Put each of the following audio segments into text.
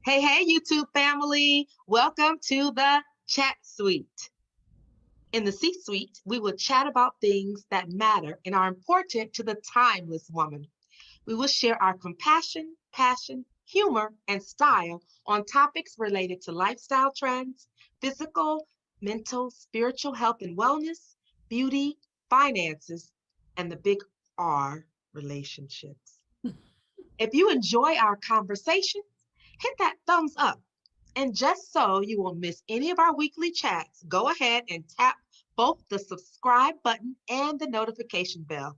Hey, YouTube family. Welcome to the Chat Suite. In the C-Suite, we will chat about things that matter and are important to the timeless woman. We will share our compassion, passion, humor, and style on topics related to lifestyle trends, physical, mental, spiritual health and wellness, beauty, finances, and the big R, relationships. If you enjoy our conversation, hit that thumbs up. And just so you won't miss any of our weekly chats, go ahead and tap both the subscribe button and the notification bell.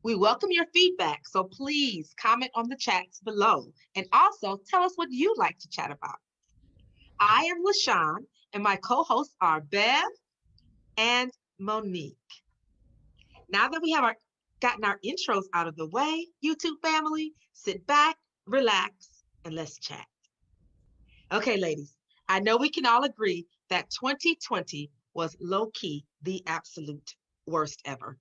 We welcome your feedback, so please comment on the chats below and also tell us what you'd like to chat about. I am LaShawn, and my co-hosts are Bev and Monique. Now that we have gotten our intros out of the way, YouTube family, sit back, relax, and let's chat. Okay, ladies, I know we can all agree that 2020 was low-key the absolute worst ever.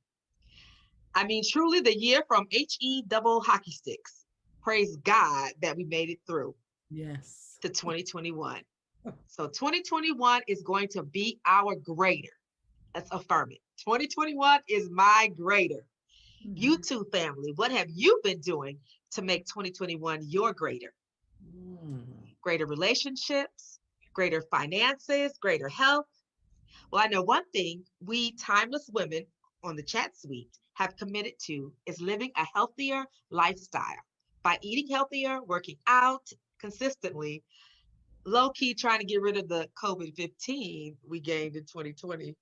I mean, truly the year from HE double hockey sticks. Praise God that we made it through Yes. to 2021. So 2021 is going to be our greater. Let's affirm it. 2021 is my greater. You two family, what have you been doing to make 2021 your greater? Greater relationships, greater finances, greater health. Well, I know one thing we timeless women on the Chat Suite have committed to is living a healthier lifestyle by eating healthier, working out consistently, low key trying to get rid of the COVID-15 we gained in 2020.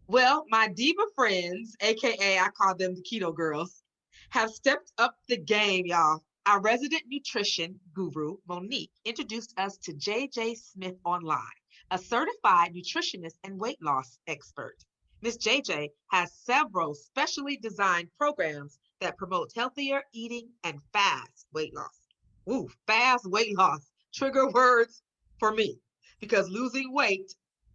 Well, my diva friends, AKA I call them the keto girls, have stepped up the game, y'all. Our resident nutrition guru, Monique, introduced us to JJ Smith online, a certified nutritionist and weight loss expert. Miss JJ has several specially designed programs that promote healthier eating and fast weight loss. Ooh, fast weight loss. Trigger words for me because losing weight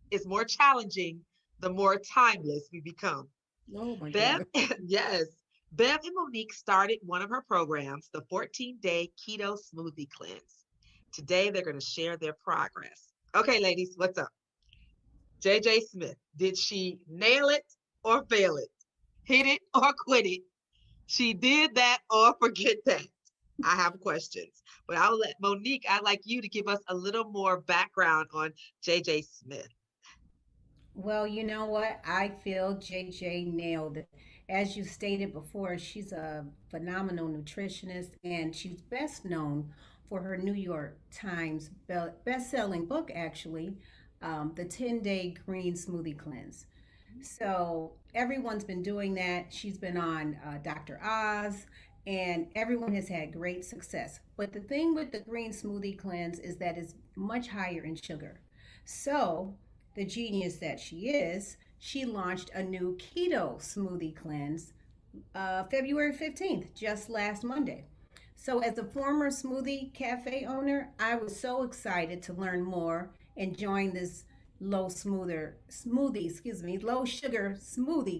is more challenging the more timeless we become. Oh my Bev, God. yes, Bev and Monique started one of her programs, the 14-day Keto Smoothie Cleanse. Today, they're going to share their progress. Okay, ladies, what's up? JJ Smith, did she nail it or fail it? Hit it or quit it? She did that or forget that? I have questions, but I'll let Monique, I'd like you to give us a little more background on JJ Smith. Well, you know what? I feel JJ nailed it. As you stated before, she's a phenomenal nutritionist and she's best known for her New York Times best-selling book, actually, The 10-Day Green Smoothie Cleanse. So everyone's been doing that. She's been on Dr. Oz, and everyone has had great success. But the thing with the green smoothie cleanse is that it's much higher in sugar. So the genius that she is, she launched a new keto smoothie cleanse February 15th, just last Monday. So, as a former smoothie cafe owner, I was so excited to learn more and join this low sugar smoothie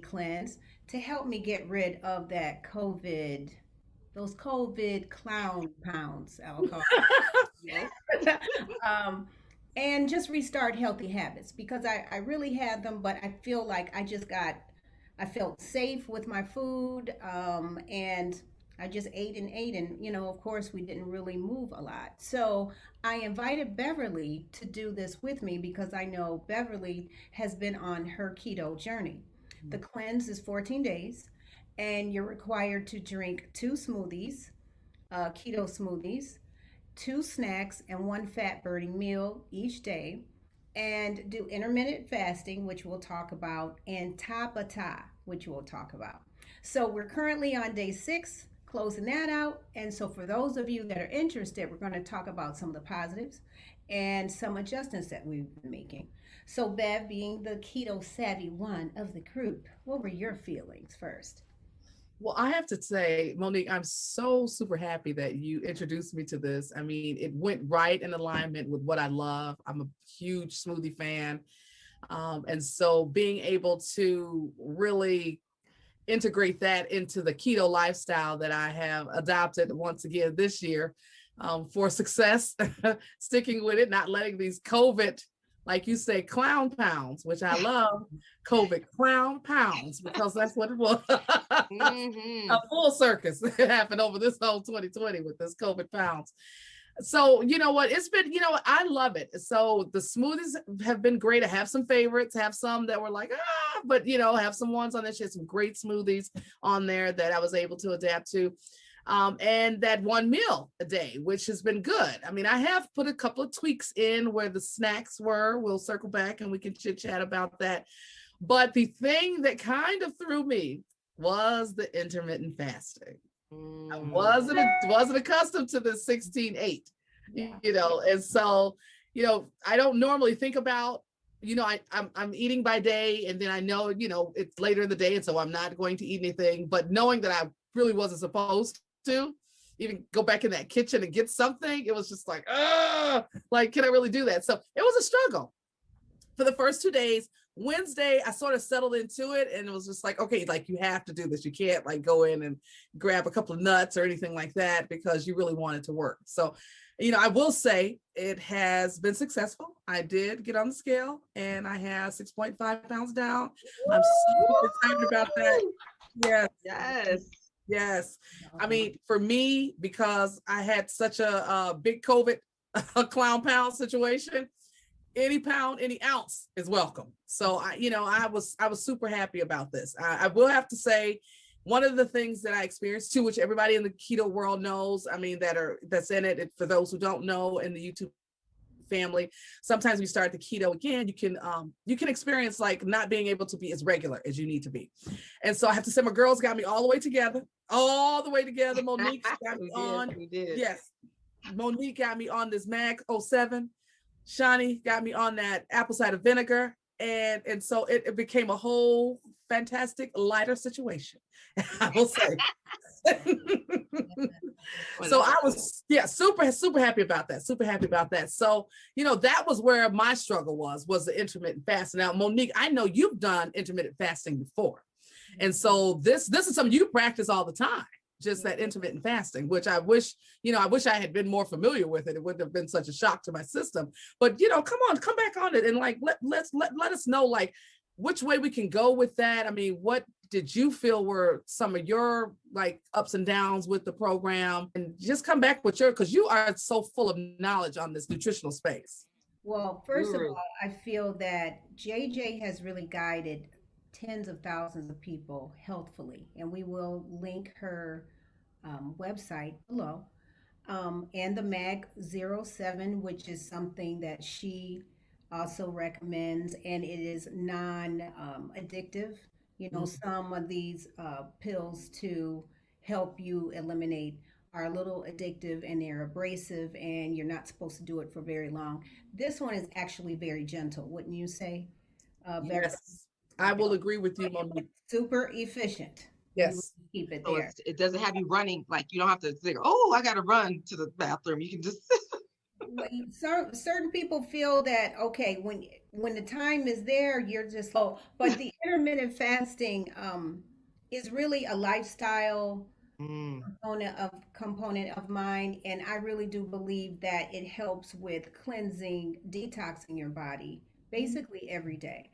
cleanse to help me get rid of those COVID clown pounds, I'll call Yes. it. And just restart healthy habits because I really had them, but I feel like I felt safe with my food, and I just ate and ate. And, of course, we didn't really move a lot. So I invited Beverly to do this with me because I know Beverly has been on her keto journey. The cleanse is 14 days, and you're required to drink two smoothies, keto smoothies, two snacks, and one fat burning meal each day, and do intermittent fasting, which we'll talk about, and tabata, which we'll talk about. So we're currently on day 6, closing that out. And so for those of you that are interested, we're going to talk about some of the positives and some adjustments that we've been making. So Bev, being the keto savvy one of the group, what were your feelings first? Well, I have to say, Monique, I'm so super happy that you introduced me to this. I mean, it went right in alignment with what I love. I'm a huge smoothie fan. And so being able to really integrate that into the keto lifestyle that I have adopted once again this year for success, sticking with it, not letting these COVID, like you say, clown pounds, which I love, COVID clown pounds, because that's what it was. A full circus happened over this whole 2020 with this COVID pounds. So, you know what, it's been, I love it. So the smoothies have been great. I have some favorites, have some that were like, but have some ones on this. She had some great smoothies on there that I was able to adapt to. And that one meal a day, which has been good. I mean, I have put a couple of tweaks in where the snacks were. We'll circle back and we can chit chat about that. But the thing that kind of threw me was the intermittent fasting. I wasn't accustomed to the 16-8, and so, I don't normally think about, I'm eating by day, and then I know, it's later in the day, and so I'm not going to eat anything, but knowing that I really wasn't supposed to even go back in that kitchen and get something, it was just like, like, can I really do that? So it was a struggle for the first 2 days. Wednesday, I sort of settled into it, and it was just like, okay, like, you have to do this. You can't like go in and grab a couple of nuts or anything like that because you really want it to work. So, I will say it has been successful. I did get on the scale and I have 6.5 pounds down. I'm super excited about that. Yes. I mean, for me, because I had such a big COVID clown pound situation, any pound, any ounce is welcome. So I was super happy about this. I will have to say, one of the things that I experienced too, which everybody in the keto world knows, I mean, that's in it. For those who don't know, in the YouTube family, sometimes we start the keto again, you can experience like not being able to be as regular as you need to be. And so I have to say, my girls got me all the way together. Monique got me on. Yes. Monique got me on this Mag 07. Shani got me on that apple cider vinegar. And so it became a whole fantastic lighter situation, I will say. So I was, super happy about that. So, that was where my struggle was the intermittent fasting. Now, Monique, I know you've done intermittent fasting before. And so this is something you practice all the time, just that intermittent fasting, which I wish I had been more familiar with it. It wouldn't have been such a shock to my system. But, come back on it and like, let us know like which way we can go with that. I mean, what did you feel were some of your like ups and downs with the program? And just come back with because you are so full of knowledge on this nutritional space. Well, first of all, I feel that JJ has really guided tens of thousands of people healthfully, and we will link her website below, and the Mag 07, which is something that she also recommends, and it is non addictive. Some of these pills to help you eliminate are a little addictive and they're abrasive, and you're not supposed to do it for very long. This one is actually very gentle, wouldn't you say? Yes, I will agree with you, Monique. Super efficient. Yes. Keep it So there. it doesn't have you running, like you don't have to think, oh, I got to run to the bathroom. You can just. Certain people feel that, okay, when the time is there, you're just oh, but the intermittent fasting is really a lifestyle component of mine, and I really do believe that it helps with cleansing, detoxing your body basically every day.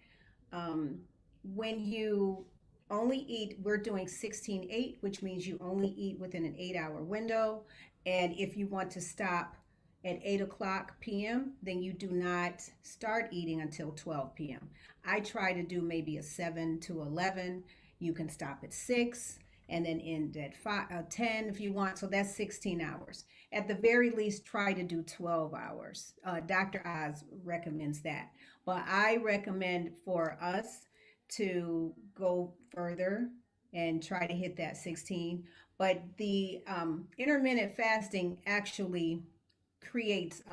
um, when you only eat, we're doing 16-8, which means you only eat within an 8-hour window. And if you want to stop at 8 o'clock p.m., then you do not start eating until 12 p.m. I try to do maybe a 7 to 11. You can stop at 6 and then end at 10 if you want. So that's 16 hours. At the very least, try to do 12 hours. Dr. Oz recommends that. But I recommend for us to go further and try to hit that 16. But the intermittent fasting actually creates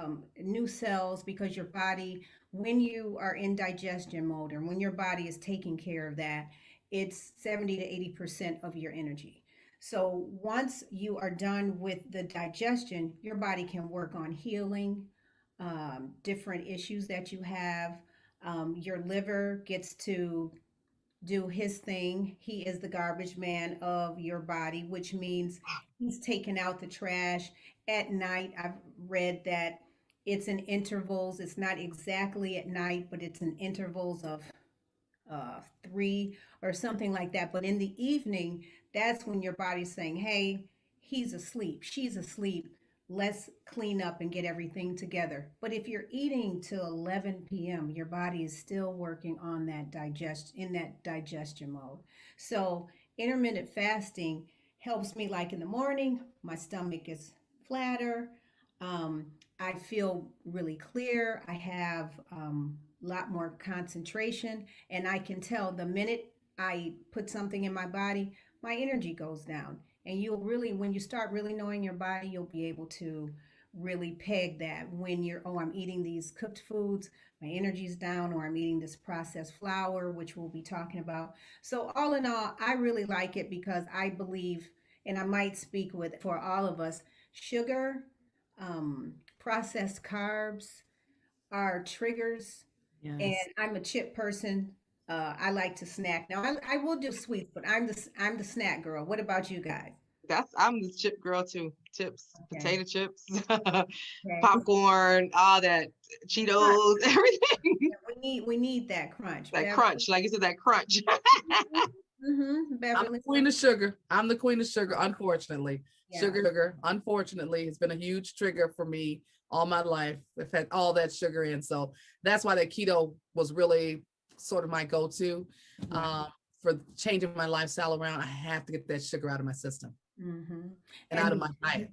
new cells, because your body, when you are in digestion mode and when your body is taking care of that, it's 70 to 80% of your energy. So once you are done with the digestion, your body can work on healing different issues that you have. Your liver gets to do his thing. He is the garbage man of your body, which means he's taking out the trash at night. I've read that it's in intervals. It's not exactly at night, but it's in intervals of 3 or something like that. But in the evening, that's when your body's saying, hey, he's asleep, she's asleep. Let's clean up and get everything together. But if you're eating till 11 p.m., your body is still working on that digestion mode. So intermittent fasting helps me, like in the morning, my stomach is flatter. Um, I feel really clear. I have a lot more concentration, and I can tell the minute I put something in my body, my energy goes down. And you'll really, when you start really knowing your body, you'll be able to really peg that when you're, oh, I'm eating these cooked foods, my energy's down, or I'm eating this processed flour, which we'll be talking about. So, all in all, I really like it because I believe, and I might speak with for all of us, sugar, processed carbs are triggers, and Yes. I'm a chip person. I like to snack. Now I will do sweets, but I'm the snack girl. What about you guys? I'm the chip girl too. Chips, Okay. potato chips, Okay. popcorn, all that, Crunch. Cheetos, everything. Yeah, we need that crunch. That Beverly. crunch, like you said, that crunch. I'm the Beverly. queen of sugar. I'm the queen of sugar, unfortunately. Yeah. Sugar, unfortunately, has been a huge trigger for me all my life. I've had all that sugar in. So that's why that keto was really sort of my go-to Right. for changing my lifestyle around. I have to get that sugar out of my system hmm and out And of my diet.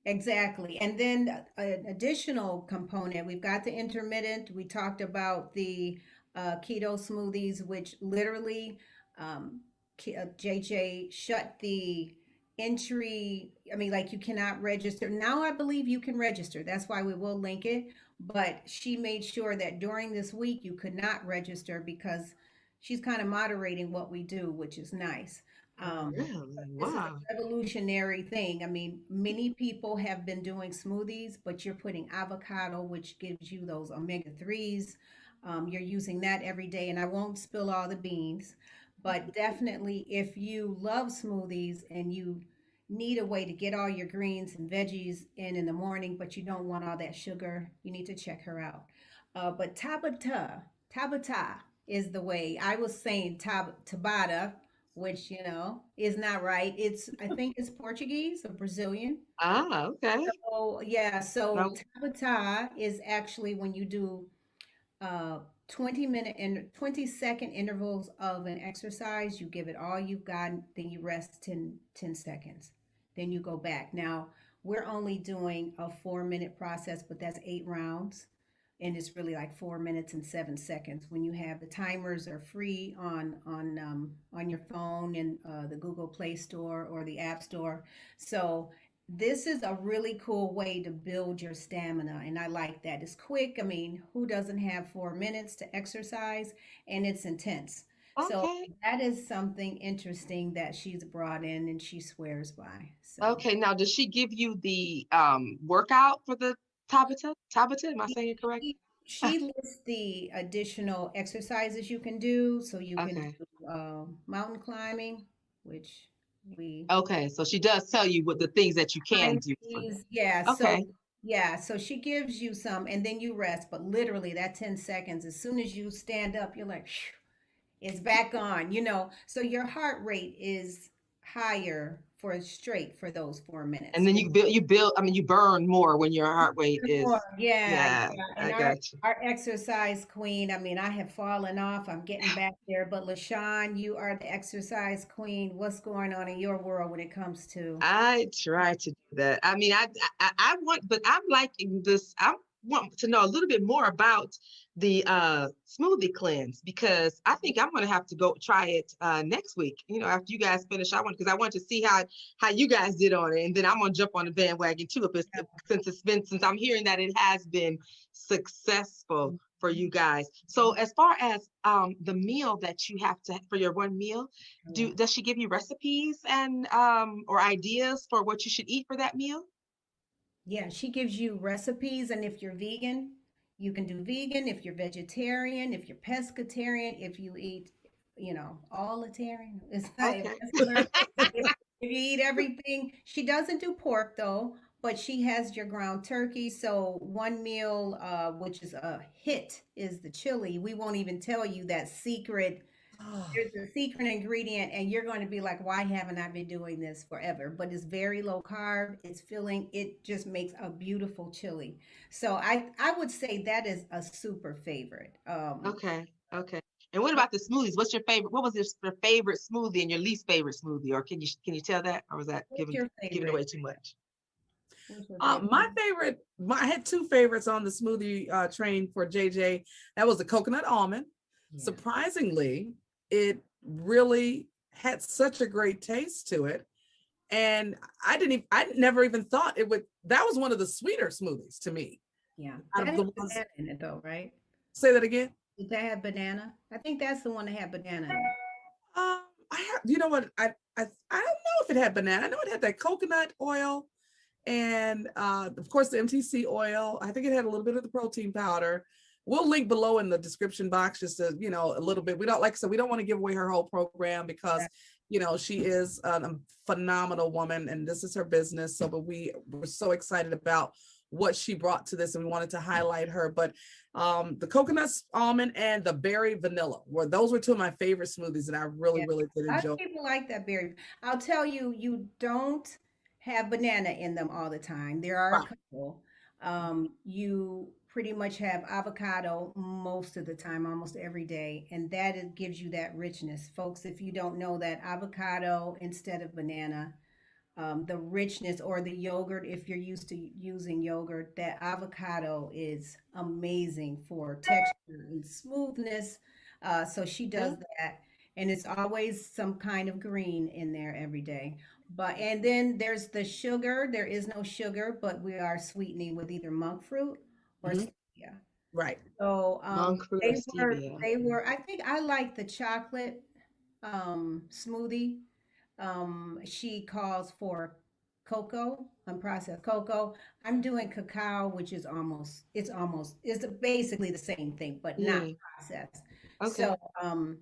exactly. And then an additional component, we've got the intermittent. We talked about the keto smoothies, which literally, JJ shut the entry. I mean, like you cannot register. Now I believe you can register. That's why we will link it. But she made sure that during this week you could not register because she's kind of moderating what we do, which is nice. Um, Really? this is Wow. a revolutionary thing. I mean, many people have been doing smoothies, but you're putting avocado, which gives you those omega 3s. You're using that every day, and I won't spill all the beans, but definitely if you love smoothies and you need a way to get all your greens and veggies in the morning, but you don't want all that sugar, you need to check her out. But Tabata is the way. I was saying Tabata, which is not right. I think it's Portuguese or Brazilian. Ah, okay. Oh yeah, so No. tabata is actually when you do uh 20-minute and 20-second intervals of an exercise. You give it all you've got, then you rest 10 seconds, then you go back. Now we're only doing a 4-minute process, but that's 8 rounds, and it's really like 4 minutes and 7 seconds. When you have, the timers are free on your phone in the Google Play Store or the App Store. So this is a really cool way to build your stamina, and I like that. It's quick. I mean, who doesn't have 4 minutes to exercise? And it's intense. So Okay. that is something interesting that she's brought in and she swears by. So Okay. Now, does she give you the workout for the Tabata? Tabata? Am I saying it correct? she, she lists the additional exercises you can do. So you can Okay. do mountain climbing, which we Okay. So she does tell you what the things that you can behind do for these, yeah. that. Okay. So she gives you some, and then you rest. But literally, that 10 seconds, as soon as you stand up, you're like, "Phew," it's back on. So your heart rate is higher for straight for those 4 minutes. And then you build, I mean, you burn more when your heart rate More, is, yeah, yeah, yeah. And I our got you. our exercise queen. I mean, I have fallen off. I'm getting back there. But LaShawn, you are the exercise queen. What's going on in your world when it comes to? I try to do that. I mean, I want, but I'm liking this. I want to know a little bit more about the smoothie cleanse because I think I'm gonna have to go try it next week. After you guys finish, because I want to see how you guys did on it, and then I'm gonna jump on the bandwagon too. Since I'm hearing that it has been successful for you guys. So as far as the meal that you have to for your one meal, Yeah. does she give you recipes and or ideas for what you should eat for that meal? Yeah, she gives you recipes, and if you're vegan, you can do vegan. If you're vegetarian, if you're pescatarian, if you eat all-tarian. It's like, Okay. that's what her, if you eat everything, she doesn't do pork though, but she has your ground turkey. So one meal, which is a hit, is the chili. We won't even tell you that secret. Oh, There's a secret ingredient, and you're going to be like, why haven't I been doing this forever? But it's very low carb. It's filling. It just makes a beautiful chili. So I would say that is a super favorite. Okay. Okay. And what about the smoothies? What's your favorite? What was your favorite smoothie and your least favorite smoothie? Or can you tell that? Or was that What's your giving favorite? away too much? What's your favorite? I had two favorites on the smoothie train for JJ. That was the coconut almond. Yeah. Surprisingly, it really had such a great taste to it. And I never even thought it would, that was one of the sweeter smoothies to me. Yeah. Out That of has the ones, banana in it though, right? say that again. Did that have banana? I think that's the one that had banana in it. I have, you know what, I don't know if it had banana. I know it had that coconut oil and of course the MTC oil. I think it had a little bit of the protein powder. We'll link below in the description box just to, a little bit. We don't, like I said, we don't want to give away her whole program because, she is a phenomenal woman and this is her business. So, but we were so excited about what she brought to this and we wanted to highlight her. But the coconut almond and the berry vanilla those were two of my favorite smoothies that I really, Yeah. really did A lot enjoy. of people like that berry. I'll tell you, you don't have banana in them all the time. There are a Right. couple. You pretty much have avocado most of the time, almost every day, and gives you that richness. Folks, if you don't know that, avocado instead of banana, the richness, or the yogurt, if you're used to using yogurt, that avocado is amazing for texture and smoothness. So she Yeah. does that, and it's always some kind of green in there every day. And then there's the sugar. There is no sugar, but we are sweetening with either monk fruit or Mhm. stevia. Right. So Monk fruit or stevia. I think I like the chocolate smoothie. She calls for cocoa, unprocessed cocoa. I'm doing cacao, which is it's basically the same thing, but not Yeah. processed. Okay. So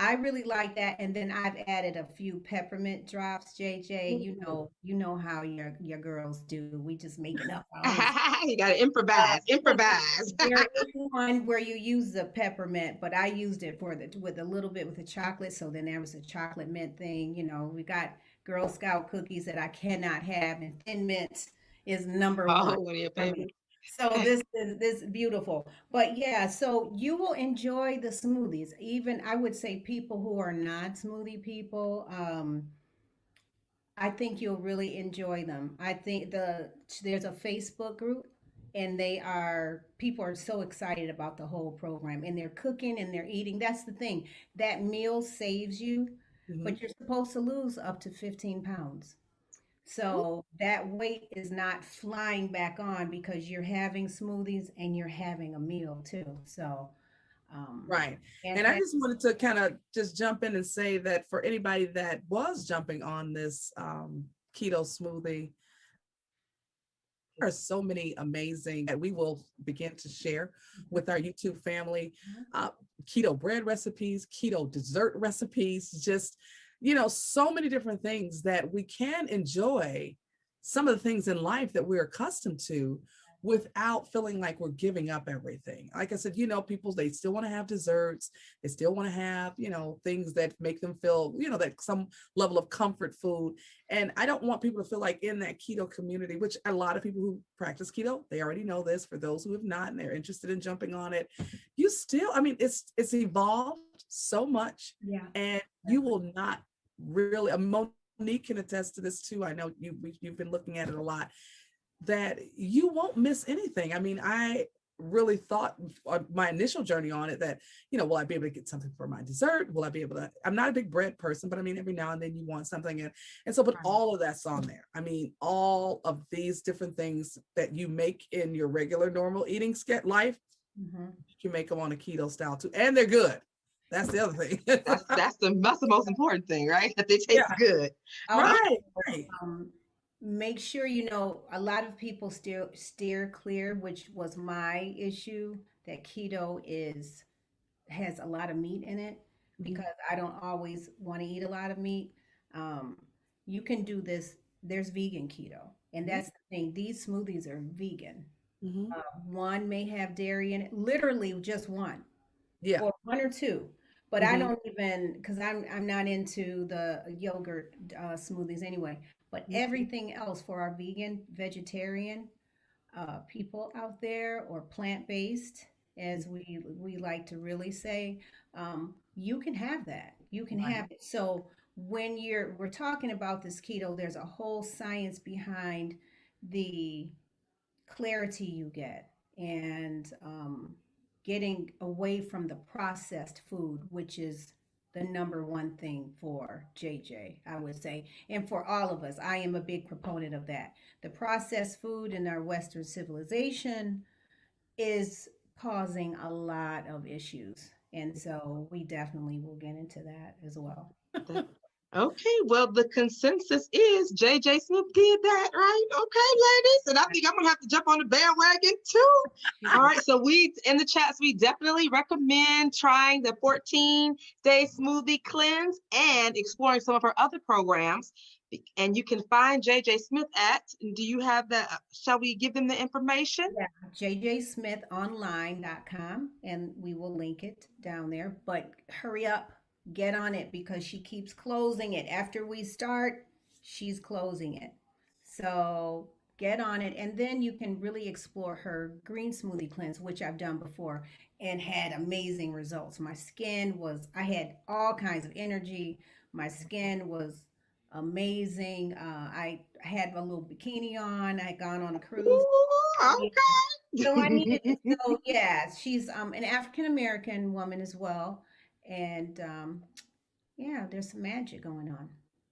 I really like that. And then I've added a few peppermint drops, JJ. Ooh. You know how your girls do. We just make it up our own. You gotta improvise. But Improvise. there is one where you use the peppermint, but I used it with a little bit with the chocolate. So then there was a chocolate mint thing. We got Girl Scout cookies that I cannot have, and Thin Mint is number one Oh, what are your for favorite? me. So this is beautiful. But yeah, so you will enjoy the smoothies. Even I would say people who are not smoothie people, I think you'll really enjoy them. I think there's a Facebook group, and people are so excited about the whole program, and they're cooking and they're eating. That's the thing. That meal saves you, Mhm. but you're supposed to lose up to 15 pounds. So that weight is not flying back on because you're having smoothies and you're having a meal too. So, um, Right. and And I just wanted to kind of just jump in and say that for anybody that was jumping on this keto smoothie, there are so many amazing that we will begin to share with our YouTube family. Uh, Keto bread recipes, keto dessert recipes, just, so many different things that we can enjoy some of the things in life that we're accustomed to without feeling like we're giving up everything. Like I said, people, they still want to have desserts. They still want to have, things that make them feel, that some level of comfort food. And I don't want people to feel like in that keto community, which a lot of people who practice keto, they already know this. For those who have not and they're interested in jumping on it, you still, I mean, it's evolved so much, yeah, and you will not really, Monique can attest to this too. I know you've been looking at it a lot, that you won't miss anything. I mean, I really thought my initial journey on it that, will I be able to get something for my dessert? Will I be able to, I'm not a big bread person, but I mean, every now and then you want something. And so, but right. all of that's on there. I mean, all of these different things that you make in your regular, normal eating life, Mhm. you can make them on a keto style too. And they're good. That's the other thing. That's the most important thing, right? That they Yeah. taste good. Also, Right. Right. make sure a lot of people still steer clear, which was my issue, that keto is has a lot of meat in it. because I don't always want to eat a lot of meat. Um, you can do this. There's vegan keto, and that's the thing. These smoothies are vegan. Mm-hmm. One may have dairy in it, literally just one Yeah. or one or two. But I Mm-hmm. don't even because I'm not into the yogurt smoothies anyway. But everything else for our vegan, vegetarian people out there, or plant-based, as we like to really say, you can have that. You can Right. have it. So when we're talking about this keto, there's a whole science behind the clarity you get, and getting away from the processed food, which is the number one thing for JJ, I would say, and for all of us. I am a big proponent of that. The processed food in our Western civilization is causing a lot of issues. And so we definitely will get into that as well. Okay, well, the consensus is JJ Smith did that, right? Okay, ladies. And I think I'm gonna have to jump on the bandwagon too. All right, so we in the chats, we definitely recommend trying the 14-day smoothie cleanse and exploring some of her other programs. And you can find JJ Smith at, do you have the, shall we give them the information? Yeah, jjsmithonline.com, and we will link it down there. But hurry up, get on it because she keeps closing it. After we start, she's closing it. So get on it, and then you can really explore her green smoothie cleanse, which I've done before and had amazing results. I had all kinds of energy. My skin was amazing. I had a little bikini on. I had gone on a cruise. Ooh, Yeah. So I needed it. So yeah, she's an African American woman as well, and yeah, there's some magic going on.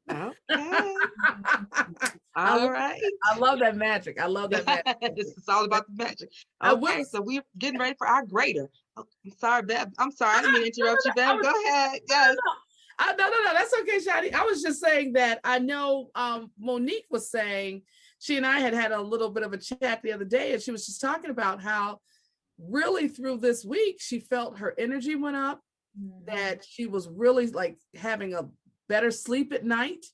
okay. I All love, right. I love that magic. I love that magic. It's all about the magic. I will. Okay, so we're getting ready for our grader. Oh, I'm sorry, Bev. I'm sorry. I didn't mean to interrupt you, Bev. Go ahead. Yes. No. That's okay, Shadi. I was just saying that I know Monique was saying she and I had a little bit of a chat the other day, and she was just talking about how really through this week she felt her energy went up, that she was really like having a better sleep at night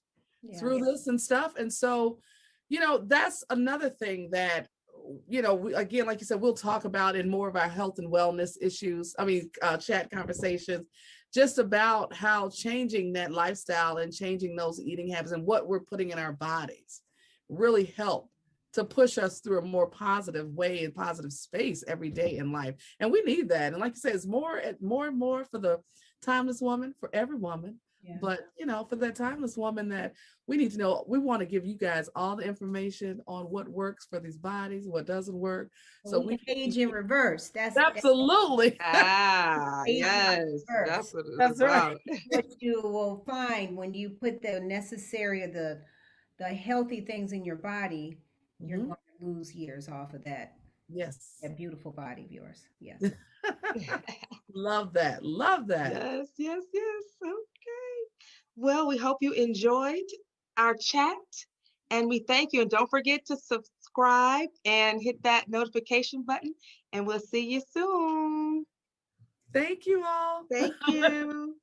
through this and stuff. And so, that's another thing that, again, like you said, we'll talk about in more of our health and wellness issues. Chat conversations, just about how changing that lifestyle and changing those eating habits and what we're putting in our bodies really help to push us through a more positive way and positive space every day in life. And we need that. And like you said, it's more and more for the timeless woman, for every woman. Yeah. But, for that timeless woman that we need to know, we want to give you guys all the information on what works for these bodies, what doesn't work. So we can age in reverse. That's absolutely. Yes, that's what it's about. What you will find when you put the necessary, the healthy things in your body, you're going to lose years off of that. Yes. That beautiful body of yours. Yes. Love that. Yes. Okay. Well, we hope you enjoyed our chat, and we thank you. And don't forget to subscribe and hit that notification button, and we'll see you soon. Thank you all. Thank you.